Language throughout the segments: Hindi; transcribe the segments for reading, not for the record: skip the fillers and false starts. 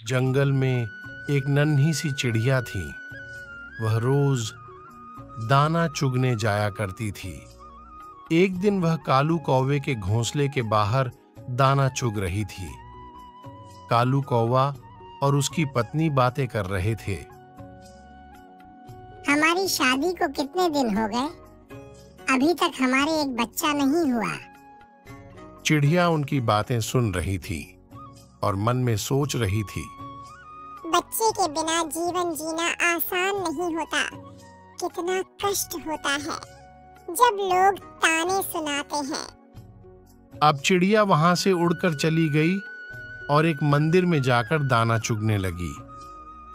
जंगल में एक नन्ही सी चिड़िया थी। वह रोज दाना चुगने जाया करती थी। एक दिन वह कालू कौवे के घोंसले के बाहर दाना चुग रही थी। कालू कौवा और उसकी पत्नी बातें कर रहे थे। हमारी शादी को कितने दिन हो गए? अभी तक हमारे एक बच्चा नहीं हुआ। चिड़िया उनकी बातें सुन रही थी और मन में सोच रही थी, बच्चे के बिना जीवन जीना आसान नहीं होता। कितना कष्ट होता है जब लोग ताने सुनाते हैं। अब चिड़िया वहां से उड़कर चली गई और एक मंदिर में जाकर दाना चुगने लगी।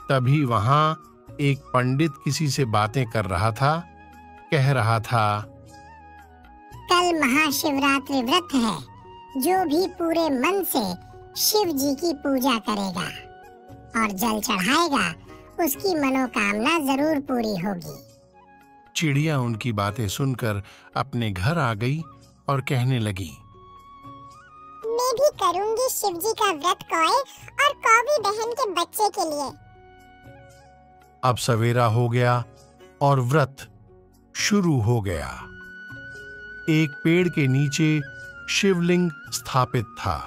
तभी वहां एक पंडित किसी से बातें कर रहा था। कह रहा था, कल महाशिवरात्रि व्रत है। जो भी पूरे मन से शिव जी की पूजा करेगा और जल चढ़ाएगा, उसकी मनोकामना जरूर पूरी होगी। चिड़िया उनकी बातें सुनकर अपने घर आ गई और कहने लगी, मैं भी करूंगी शिव जी का व्रत कौए और कौवी बहन के बच्चे के लिए। अब सवेरा हो गया और व्रत शुरू हो गया। एक पेड़ के नीचे शिवलिंग स्थापित था।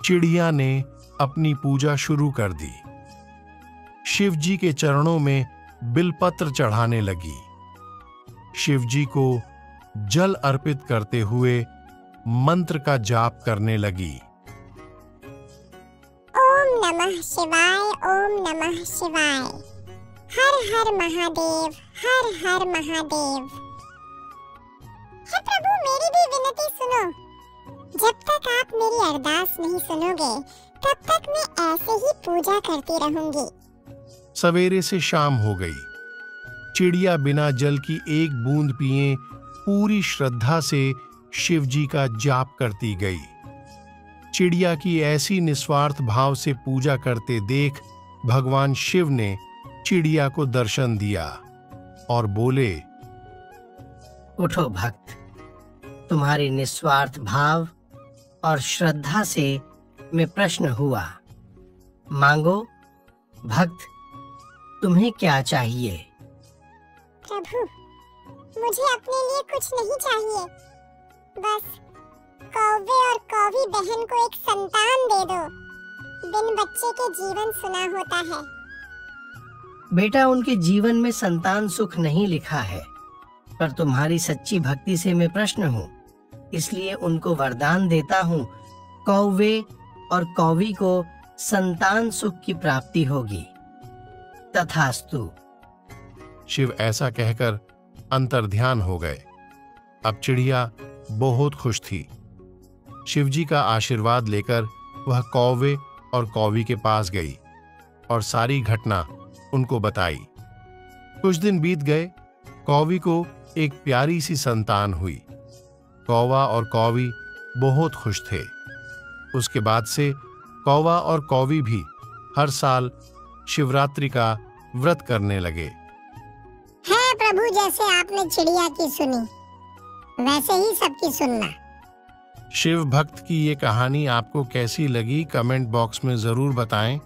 चिड़िया ने अपनी पूजा शुरू कर दी। शिव जी के चरणों में बिलपत्र चढ़ाने लगी। शिव जी को जल अर्पित करते हुए मंत्र का जाप करने लगी। ओम नमः शिवाय, ओम नमः शिवाय। हर हर महादेव, हर हर महादेव। हे प्रभु, मेरी भी विनती सुनो। जब तक आप मेरी अरदास नहीं सुनोगे, तब तक मैं ऐसे ही पूजा करती रहूंगी। सवेरे से शाम हो गई। चिड़िया बिना जल की एक बूंद पिए पूरी श्रद्धा से शिव जी का जाप करती गई। चिड़िया की ऐसी निस्वार्थ भाव से पूजा करते देख भगवान शिव ने चिड़िया को दर्शन दिया और बोले, उठो भक्त, तुम्हारी निस्वार्थ भाव और श्रद्धा से मैं प्रश्न हुआ। मांगो भक्त, तुम्हें क्या चाहिए? प्रभु, मुझे अपने लिए कुछ नहीं चाहिए। बस कौवे और कौवी बहन को एक संतान दे दो। बिन बच्चे के जीवन सुना होता है। बेटा, उनके जीवन में संतान सुख नहीं लिखा है, पर तुम्हारी सच्ची भक्ति से मैं प्रश्न हूँ, इसलिए उनको वरदान देता हूँ। कौवे और कौवी को संतान सुख की प्राप्ति होगी। तथास्तु। शिव ऐसा कहकर अंतर्ध्यान हो गए। अब चिड़िया बहुत खुश थी। शिव जी का आशीर्वाद लेकर वह कौवे और कौवी के पास गई और सारी घटना उनको बताई। कुछ दिन बीत गए। कौवी को एक प्यारी सी संतान हुई। कौवा और कौवी बहुत खुश थे। उसके बाद से कौवा और कौवी भी हर साल शिवरात्रि का व्रत करने लगे। है प्रभु, जैसे आपने चिड़िया की सुनी, वैसे ही सबकी सुनना। शिव भक्त की ये कहानी आपको कैसी लगी, कमेंट बॉक्स में जरूर बताएं।